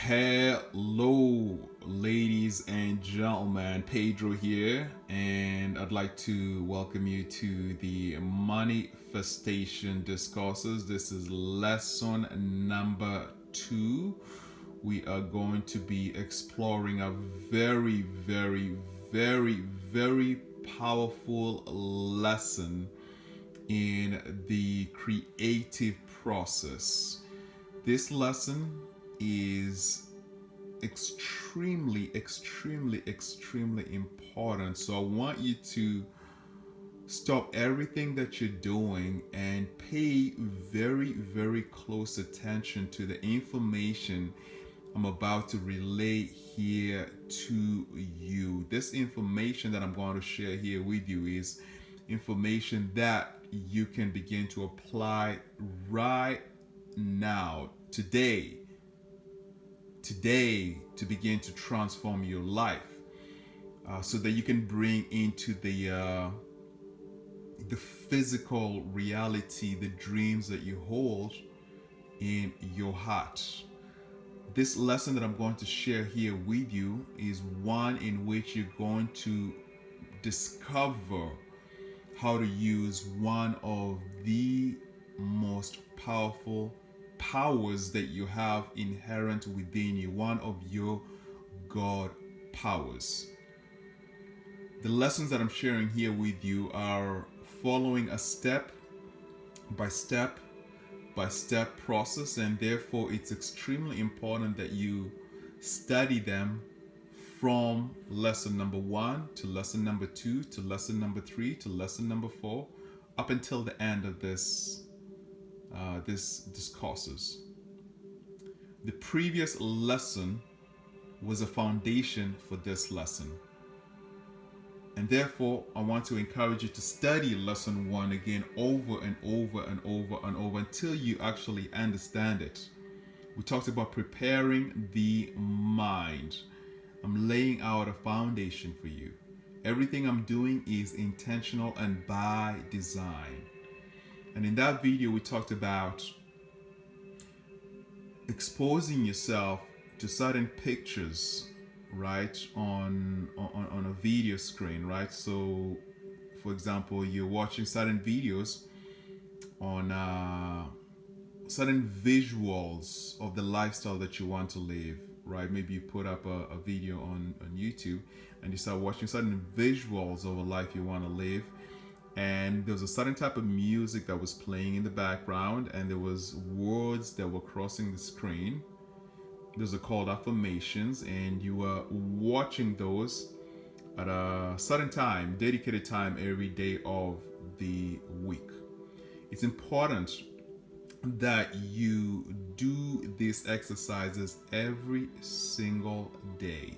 Hello, ladies and gentlemen. Pedro here, and I'd like to welcome you to the Manifestation Discourses. This is lesson number 2. We are going to be exploring a very powerful lesson in the creative process. This lesson is extremely important. So I want you to stop everything that you're doing and pay very close attention to the information I'm about to relay here to you. This information that I'm going to share here with you is information that you can begin to apply right now, today, to begin to transform your life, so that you can bring into the physical reality the dreams that you hold in your heart. This lesson that I'm going to share here with you is one in which you're going to discover how to use one of the most powerful powers that you have inherent within you, one of your God powers. The lessons that I'm sharing here with you are following a step by step process, and therefore it's extremely important that you study them from lesson number 1 to lesson number 2 to lesson number 3 to lesson number 4 up until the end of this discourses. The previous lesson was a foundation for this lesson, and therefore I want to encourage you to study lesson 1 again over and over until you actually understand it. We talked about preparing the mind. I'm laying out a foundation for you. Everything I'm doing is intentional and by design. And in that video, we talked about exposing yourself to certain pictures, right, on a video screen, right? So, for example, you're watching certain videos on certain visuals of the lifestyle that you want to live, right? Maybe you put up a video on YouTube and you start watching certain visuals of a life you want to live, and there was a certain type of music that was playing in the background, and there was words that were crossing the screen. Those are called affirmations, and you were watching those at a certain time, dedicated time every day of the week. It's important that you do these exercises every single day.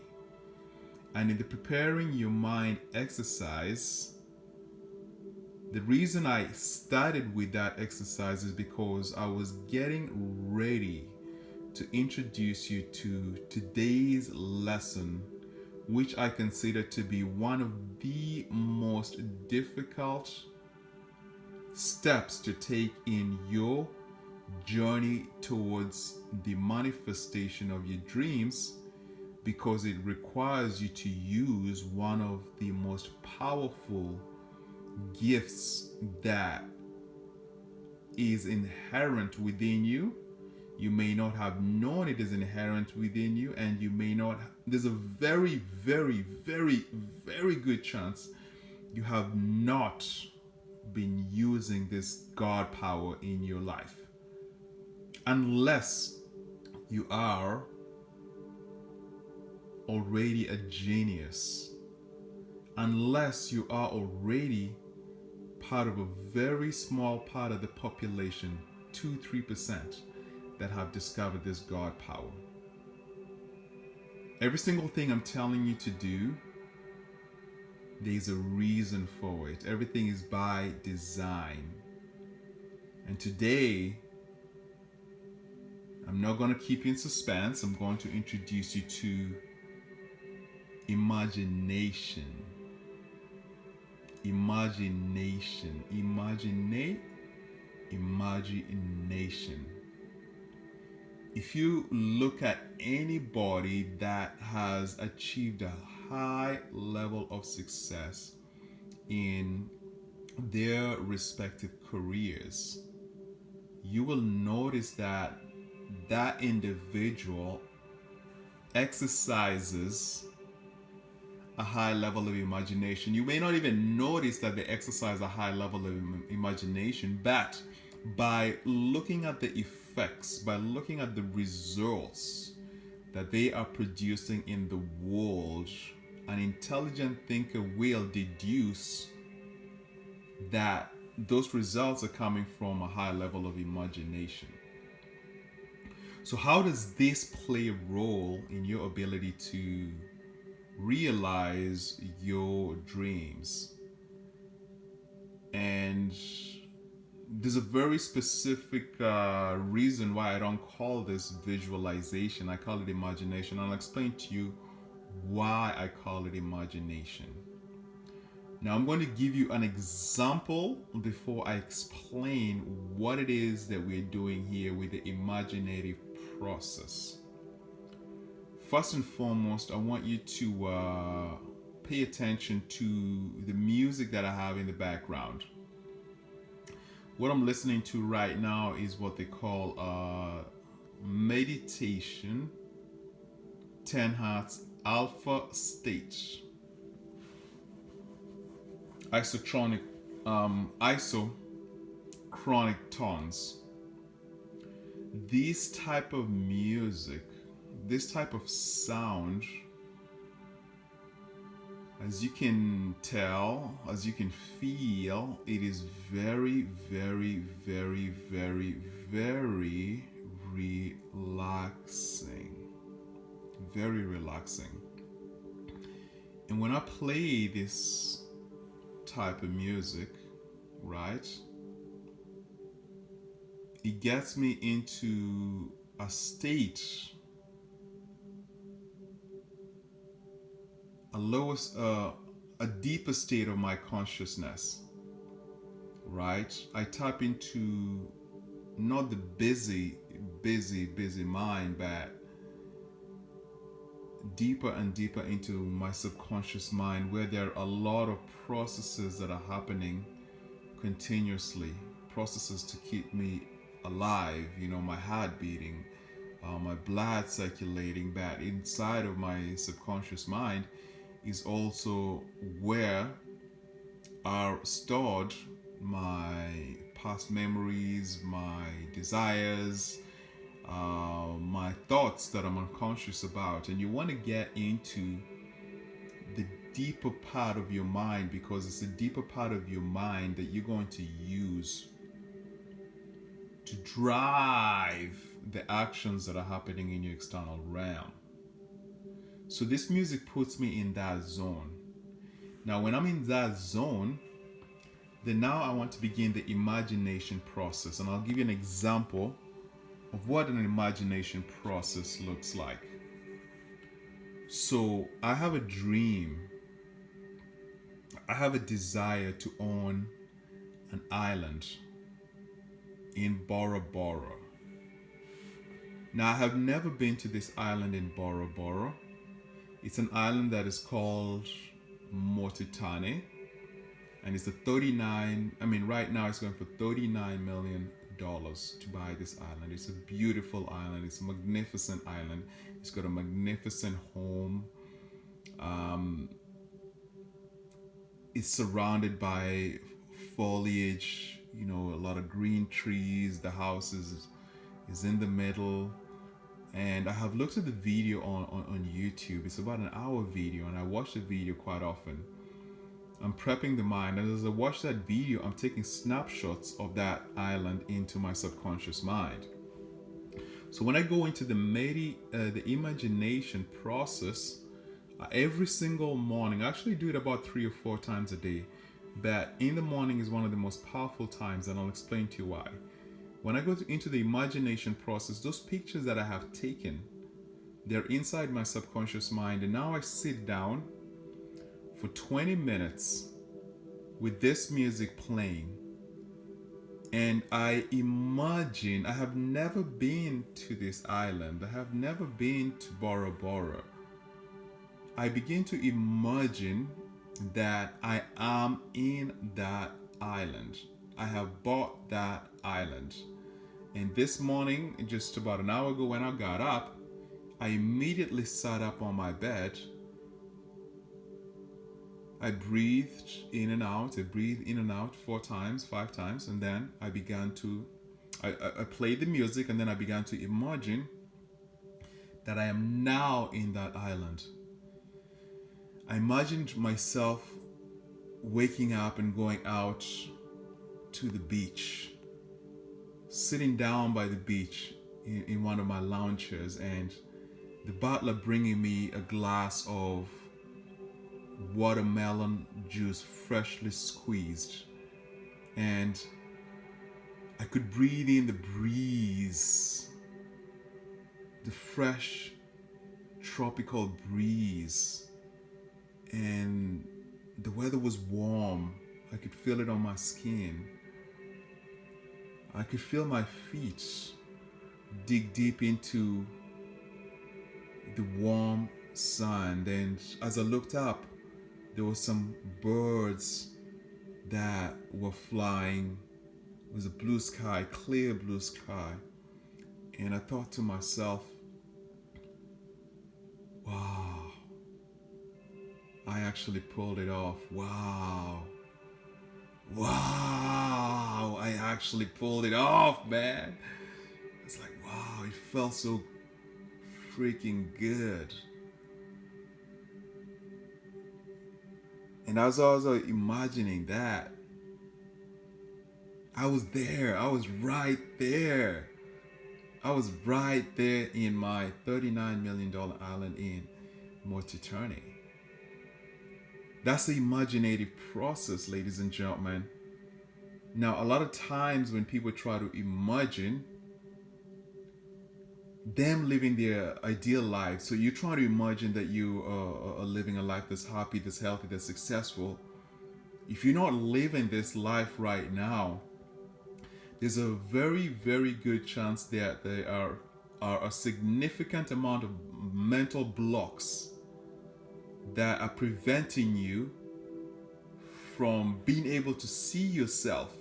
And in the preparing your mind exercise, the reason I started with that exercise is because I was getting ready to introduce you to today's lesson, which I consider to be one of the most difficult steps to take in your journey towards the manifestation of your dreams, because it requires you to use one of the most powerful gifts that is inherent within you. You may not have known it is inherent within you, and you may not, there's a very good chance you have not been using this God power in your life, unless you are already a genius, unless you are already part of a very small part of the population, 2-3%, that have discovered this God power. Every single thing I'm telling you to do, there's a reason for it. Everything is by design. And today, I'm not going to keep you in suspense. I'm going to introduce you to imagination. Imagination. if you look at anybody that has achieved a high level of success in their respective careers, you will notice that that individual exercises a high level of imagination. You may not even notice that they exercise a high level of imagination, but by looking at the effects, by looking at the results that they are producing in the world, an intelligent thinker will deduce that those results are coming from a high level of imagination. So, how does this play a role in your ability to realize your dreams? And there's a very specific reason why I don't call this visualization. I call it imagination. I'll explain to you why I call it imagination. Now, I'm going to give you an example before I explain what it is that we're doing here with the imaginative process. First and foremost, I want you to pay attention to the music that I have in the background. What I'm listening to right now is what they call meditation 10 hertz alpha state. Isochronic isochronic tones. This type of music, this type of sound, as you can tell, as you can feel, it is very, very, very, very, very relaxing. Very relaxing. And when I play this type of music, right, it gets me into a state, a deeper state of my consciousness, right? I tap into not the busy mind, but deeper and deeper into my subconscious mind, where there are a lot of processes that are happening continuously, processes to keep me alive, my heart beating, my blood circulating. But inside of my subconscious mind is also where are stored my past memories, my desires, my thoughts that I'm unconscious about. And you want to get into the deeper part of your mind, because it's the deeper part of your mind that you're going to use to drive the actions that are happening in your external realm. So this music puts me in that zone. Now, when I'm in that zone, then now I want to begin the imagination process. And I'll give you an example of what an imagination process looks like. So I have a dream. I have a desire to own an island in Bora Bora. Now, I have never been to this island in Bora Bora. It's an island that is called Motutane, and it's right now it's going for $39 million to buy this island. It's a beautiful island. It's a magnificent island. It's got a magnificent home. It's surrounded by foliage, a lot of green trees. The house is in the middle. And I have looked at the video on YouTube. It's about an hour video, and I watch the video quite often. I'm prepping the mind, and as I watch that video, I'm taking snapshots of that island into my subconscious mind. So when I go into the imagination process, every single morning, I actually do it about 3 or 4 times a day, but in the morning is one of the most powerful times, and I'll explain to you why. When I go into the imagination process, those pictures that I have taken, they're inside my subconscious mind, and now I sit down for 20 minutes with this music playing, And I imagine, I have never been to this island. I have never been to Bora Bora. I begin to imagine that I am in that island. I have bought that island. And this morning, just about an hour ago when I got up, I immediately sat up on my bed. I breathed in and out. I breathed in and out 4 times, 5 times, and then I began to, I played the music, and then I began to imagine that I am now in that island. I imagined myself waking up and going out to the beach, sitting down by the beach in one of my lounge chairs, and the butler bringing me a glass of watermelon juice freshly squeezed, and I could breathe in the breeze, the fresh tropical breeze, and the weather was warm. I could feel it on my skin. I could feel my feet dig deep into the warm sun, and as I looked up, there were some birds that were flying. It was a blue sky, clear blue sky. And I thought to myself, wow, I actually pulled it off. Wow, I actually pulled it off, man. It's like, wow, it felt so freaking good. And as I was imagining that, I was there. I was right there. I was right there in my $39 million island in Mortiterne. That's the imaginative process, ladies and gentlemen. Now, a lot of times when people try to imagine them living their ideal life, so you try to imagine that you are living a life that's happy, that's healthy, that's successful. If you're not living this life right now, there's a very, very good chance that there are a significant amount of mental blocks that are preventing you from being able to see yourself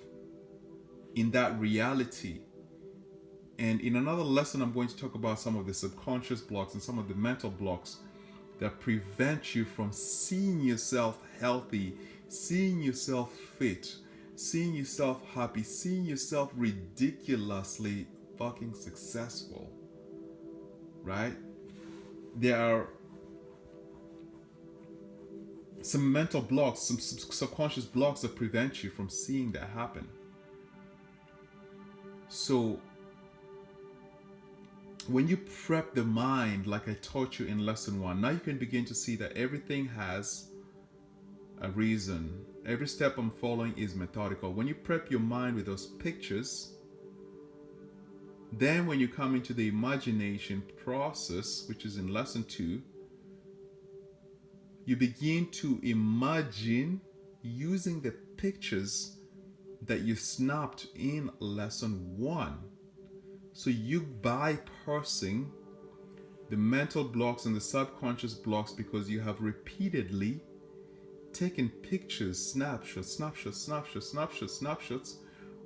in that reality. And in another lesson, I'm going to talk about some of the subconscious blocks and some of the mental blocks that prevent you from seeing yourself healthy, seeing yourself fit, seeing yourself happy, seeing yourself ridiculously fucking successful. Right? There are some mental blocks, some subconscious blocks that prevent you from seeing that happen. So when you prep the mind, like I taught you in lesson 1, now you can begin to see that everything has a reason. Every step I'm following is methodical. When you prep your mind with those pictures, then when you come into the imagination process, which is in lesson 2, you begin to imagine using the pictures that you snapped in lesson 1. So you bypassing the mental blocks and the subconscious blocks because you have repeatedly taken pictures, snapshots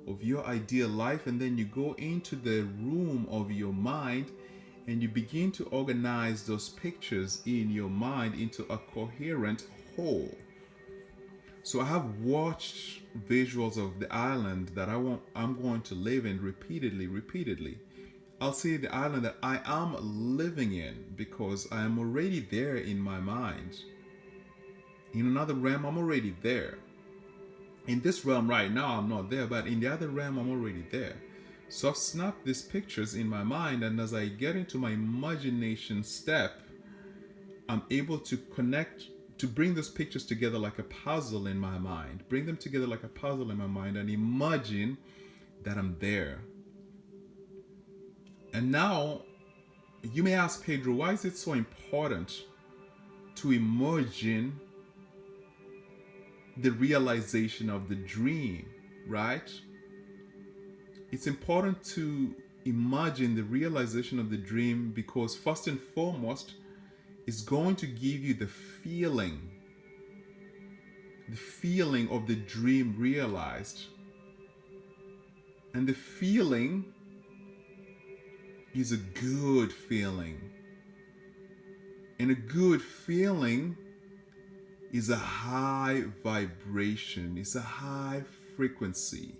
of your ideal life, and then you go into the room of your mind and you begin to organize those pictures in your mind into a coherent whole. So I have watched visuals of the island that I'm going to live in repeatedly. I'll see the island that I am living in because I am already there in my mind. In another realm, I'm already there. In this realm right now, I'm not there, but in the other realm, I'm already there. So I've snapped these pictures in my mind, and as I get into my imagination step, I'm able to connect, to bring those pictures together like a puzzle in my mind. Bring them together like a puzzle in my mind and imagine that I'm there. And now, you may ask, Pedro, why is it so important to imagine the realization of the dream, right? It's important to imagine the realization of the dream because, first and foremost, it's going to give you the feeling of the dream realized. And the feeling is a good feeling. And a good feeling is a high vibration, it's a high frequency.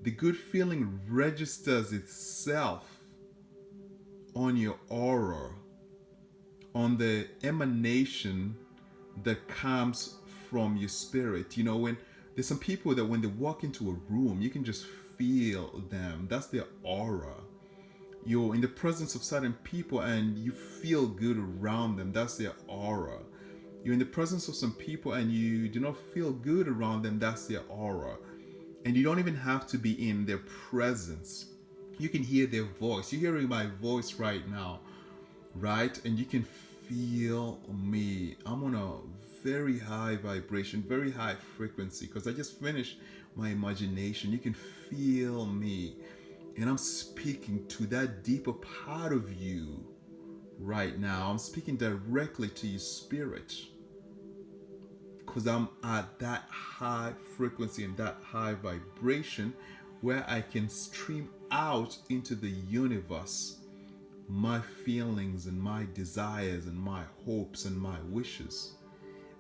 The good feeling registers itself on your aura, on the emanation that comes from your spirit. You know, when there's some people that when they walk into a room, you can just feel them. That's their aura. You're in the presence of certain people and you feel good around them. That's their aura. You're in the presence of some people and you do not feel good around them. That's their aura. And you don't even have to be in their presence. You can hear their voice. You're hearing my voice right now, right? And you can feel me. I'm on a very high vibration, very high frequency because I just finished my imagination. You can feel me. And I'm speaking to that deeper part of you right now. I'm speaking directly to your spirit because I'm at that high frequency and that high vibration where I can stream out into the universe my feelings and my desires and my hopes and my wishes.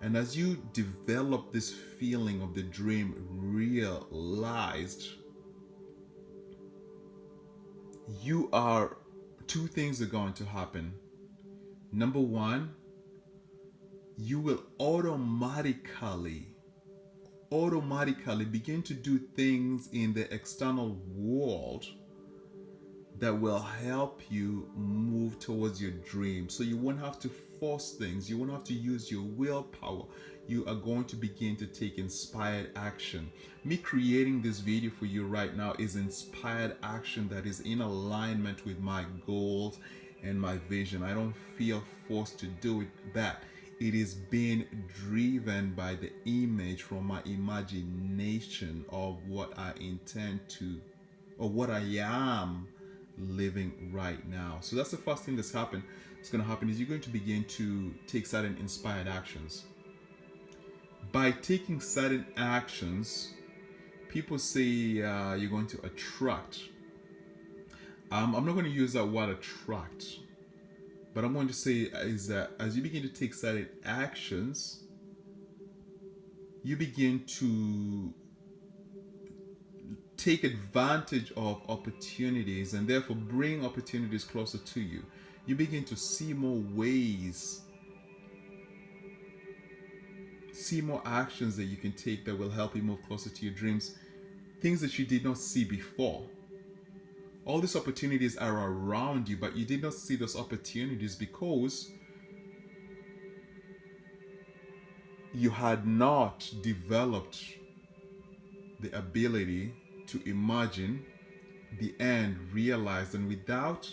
And as you develop this feeling of the dream realized, two things are going to happen. Number one, you will automatically begin to do things in the external world that will help you move towards your dream. So you won't have to force things. You won't have to use your willpower. You are going to begin to take inspired action. Me creating this video for you right now is inspired action that is in alignment with my goals and my vision. I don't feel forced to do that. It is being driven by the image from my imagination of what I intend to, or what I am living right now. So that's the first thing that's happened. It's going to happen is you're going to begin to take certain inspired actions. By taking certain actions, people say you're going to attract. I'm not going to use that word attract, but I'm going to say is that as you begin to take certain actions, you begin to take advantage of opportunities and therefore bring opportunities closer to you. You begin to see more ways, see more actions that you can take that will help you move closer to your dreams, things that you did not see before. All these opportunities are around you, but you did not see those opportunities because you had not developed the ability to imagine the end realized. And without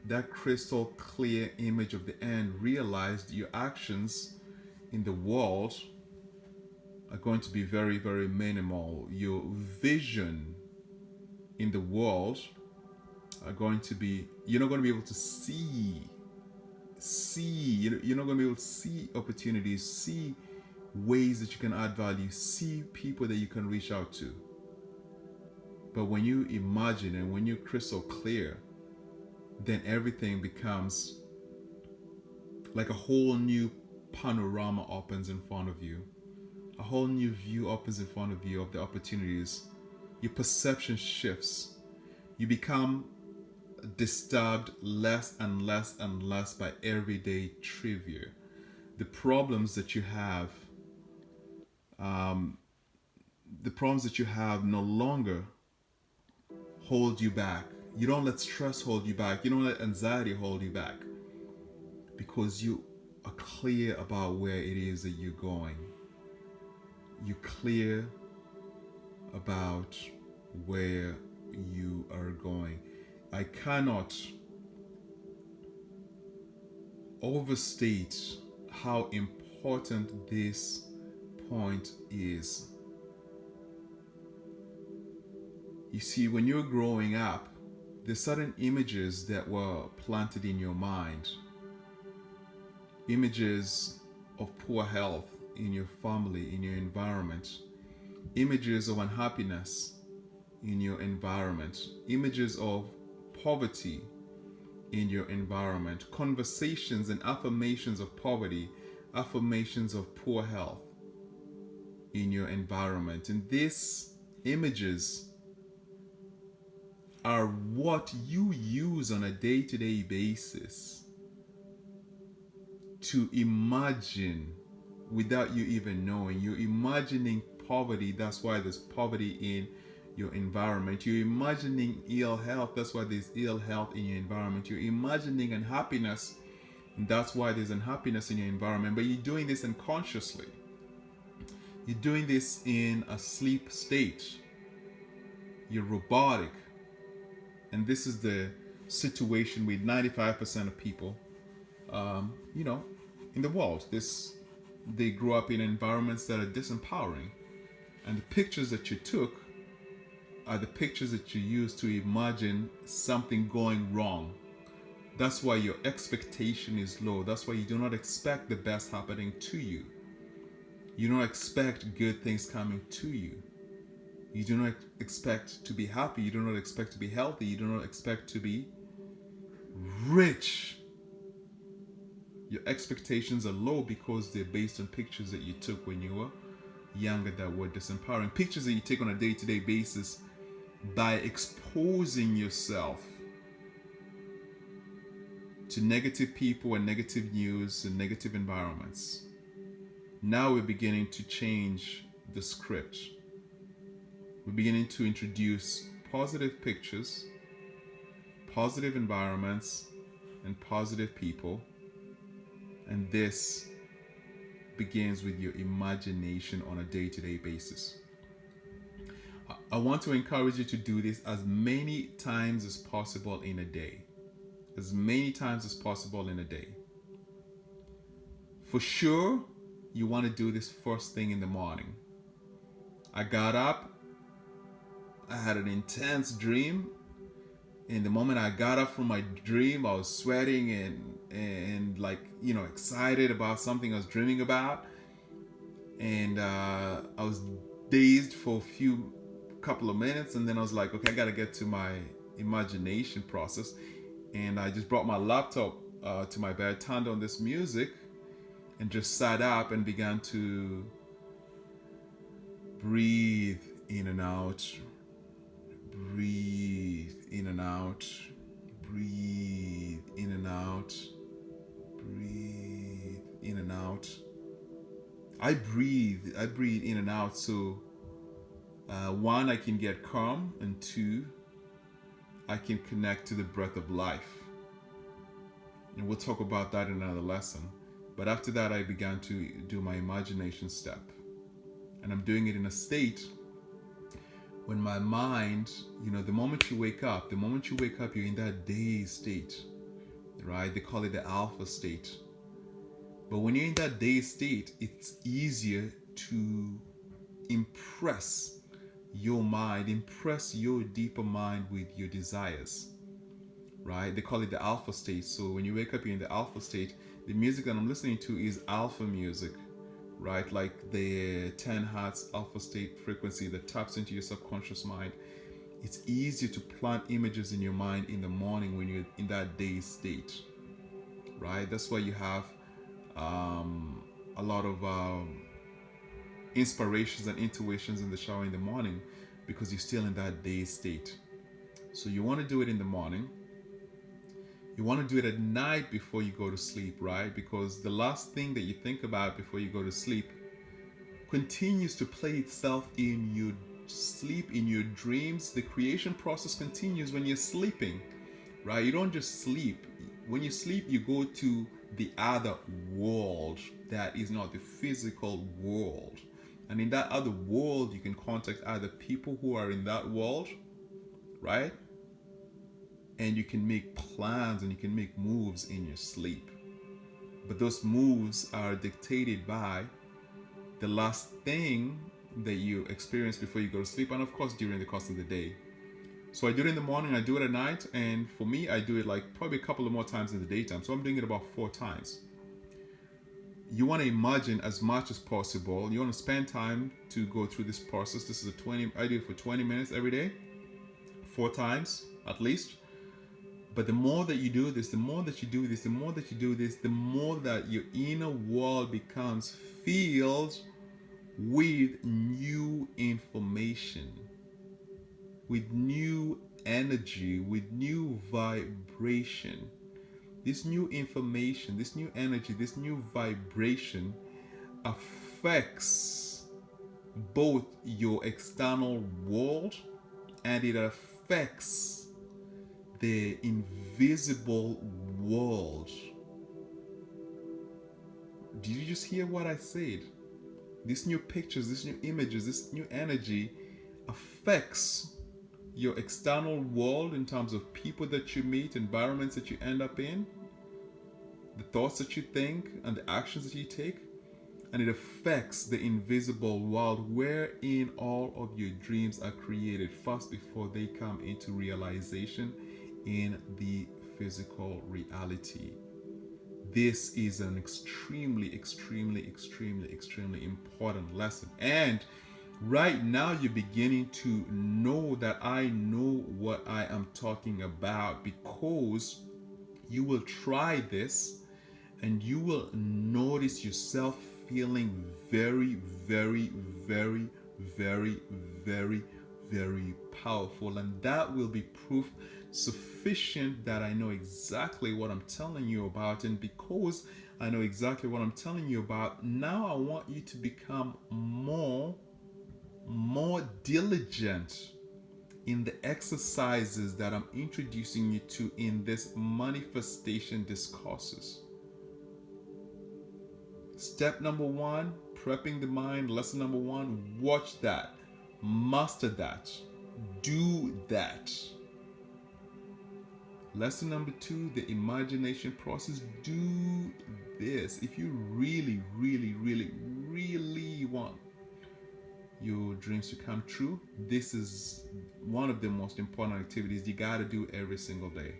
that crystal clear image of the end realized, your actions in the world are going to be very, very minimal. Your vision in the world are going to be, you're not going to be able to see, you're not going to be able to see opportunities, see ways that you can add value, see people that you can reach out to. But when you imagine and when you're crystal clear, then everything becomes like a whole new panorama opens in front of you. A whole new view opens in front of you of the opportunities. Your perception shifts. You become disturbed less and less and less by everyday trivia. The problems that you have, no longer hold you back. You don't let stress hold you back. You don't let anxiety hold you back because you are clear about where it is that you're going. You're clear about where you are going. I cannot overstate how important this point is. You see, when you're growing up, there's certain images that were planted in your mind. Images of poor health in your family, in your environment. Images of unhappiness in your environment. Images of poverty in your environment. Conversations and affirmations of poverty, affirmations of poor health in your environment. And these images are what you use on a day-to-day basis to imagine without you even knowing. You're imagining poverty, that's why there's poverty in your environment. You're imagining ill health, that's why there's ill health in your environment. You're imagining unhappiness, and that's why there's unhappiness in your environment. But you're doing this unconsciously. You're doing this in a sleep state. You're robotic. And this is the situation with 95% of people, in the world. They grew up in environments that are disempowering. And the pictures that you took are the pictures that you use to imagine something going wrong. That's why your expectation is low. That's why you do not expect the best happening to you. You don't expect good things coming to you. You do not expect to be happy. You do not expect to be healthy. You do not expect to be rich. Your expectations are low because they're based on pictures that you took when you were younger that were disempowering. Pictures that you take on a day-to-day basis by exposing yourself to negative people and negative news and negative environments. Now we're beginning to change the script. We're beginning to introduce positive pictures, positive environments, and positive people. And this begins with your imagination on a day-to-day basis. I want to encourage you to do this as many times as possible in a day. As many times as possible in a day. For sure, you want to do this first thing in the morning. I got up, I had an intense dream. And the moment I got up from my dream, I was sweating and excited about something I was dreaming about. And I was dazed for a couple of minutes, and then I was like, okay, I gotta get to my imagination process. And I just brought my laptop to my bed, turned on this music, and just sat up and began to breathe in and out. Breathe in and out. Breathe in and out. Breathe in and out. I breathe in and out so one, I can get calm, and two, I can connect to the breath of life. And we'll talk about that in another lesson. But after that, I began to do my imagination step. And I'm doing it in a state when my mind, the moment you wake up, you're in that dazed state, right? They call it the alpha state. But when you're in that dazed state, it's easier to impress your mind, impress your deeper mind with your desires, right? They call it the alpha state. So when you wake up, you're in the alpha state. The music that I'm listening to is alpha music, right? Like the 10 hertz alpha state frequency that taps into your subconscious mind. It's easier to plant images in your mind in the morning when you're in that dazed state, right? That's why you have a lot of inspirations and intuitions in the shower in the morning, because you're still in that dazed state. So you want to do it in the morning. You want to do it at night before you go to sleep, right? Because the last thing that you think about before you go to sleep continues to play itself in your sleep, in your dreams. The creation process continues when you're sleeping, right? You don't just sleep. When you sleep, you go to the other world that is not the physical world. And in that other world, you can contact other people who are in that world, right? And you can make plans and you can make moves in your sleep. But those moves are dictated by the last thing that you experience before you go to sleep, and of course during the course of the day. So I do it in the morning, I do it at night, and for me, I do it like probably a couple of more times in the daytime. So I'm doing it about 4 times. You want to imagine as much as possible. You want to spend time to go through this process. This is I do it for 20 minutes every day, 4 times at least. But the more that you do this, the more that you do this, the more that you do this, the more that your inner world becomes filled with new information, with new energy, with new vibration. This new information, this new energy, this new vibration affects both your external world and it affects the invisible world. Did you just hear what I said? These new pictures, these new images, this new energy affects your external world in terms of people that you meet, environments that you end up in, the thoughts that you think, and the actions that you take. And it affects the invisible world wherein all of your dreams are created first before they come into realization in the physical reality. This is an extremely important lesson. And right now you're beginning to know that I know what I am talking about, because you will try this and you will notice yourself feeling very powerful, and that will be proof sufficient that I know exactly what I'm telling you about. And because I know exactly what I'm telling you about, now I want you to become more diligent in the exercises that I'm introducing you to in this manifestation discourses. Step number 1, prepping the mind. Lesson number 1, watch that, master that, do that. Lesson number 2, the imagination process. Do this. If you really want your dreams to come true, this is one of the most important activities you got to do every single day.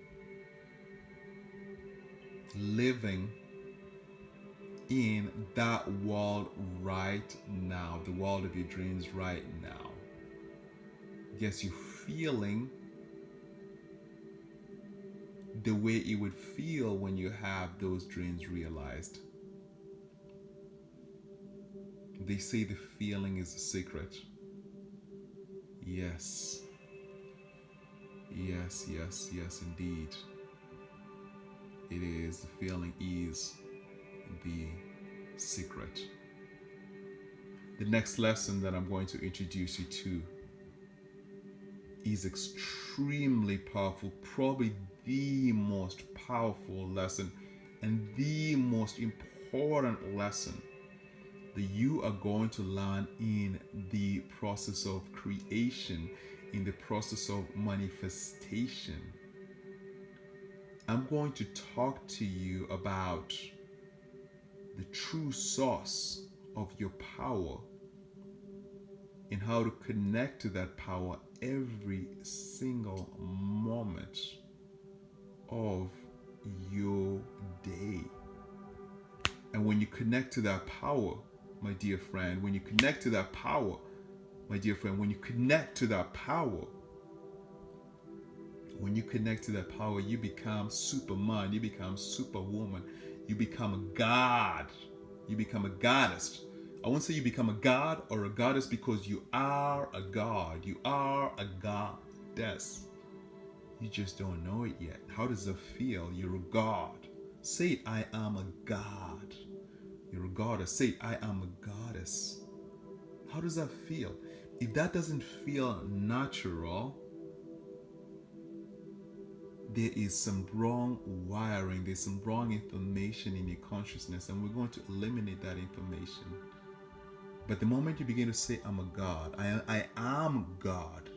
Living in that world right now, the world of your dreams right now, gets you feeling the way it would feel when you have those dreams realized. They say the feeling is a secret. Yes, indeed. It is. The feeling is the secret. The next lesson that I'm going to introduce you to is extremely powerful, probably the most powerful lesson and the most important lesson that you are going to learn in the process of creation, in the process of manifestation. I'm going to talk to you about the true source of your power and how to connect to that power every single moment of your day. And when you connect to that power, my dear friend, when you connect to that power, you become Superman, you become Superwoman, you become a god, you become a goddess. I won't say you become a god or a goddess, because you are a god, you are a goddess. You just don't know it yet. How does it feel? You're a god. Say it, I am a god. You're a goddess. Say it, I am a goddess. How does that feel? If that doesn't feel natural, there is some wrong wiring, there's some wrong information in your consciousness, and we're going to eliminate that information. But the moment you begin to say, I'm a god, I am God,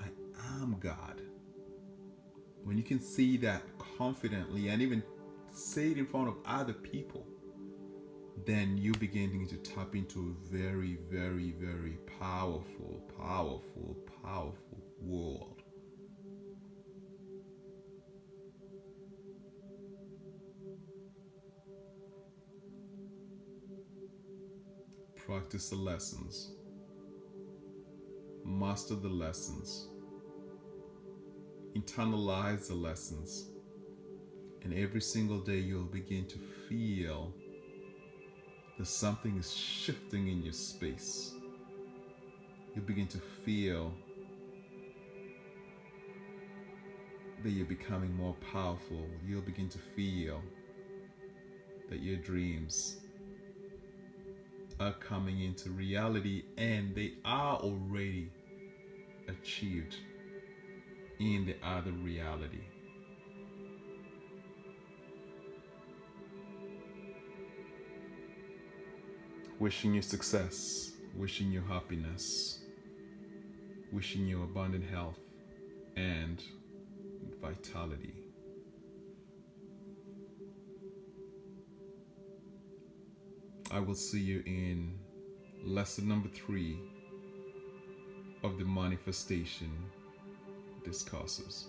I am God, when you can say that confidently and even say it in front of other people, then you begin to tap into a very powerful world. Practice the lessons. Master the lessons. Internalize the lessons. And every single day you'll begin to feel that something is shifting in your space. You'll begin to feel that you're becoming more powerful. You'll begin to feel that your dreams are coming into reality, and they are already achieved in the other reality. Wishing you success, wishing you happiness, wishing you abundant health and vitality. I will see you in lesson number 3 of the manifestation discourses.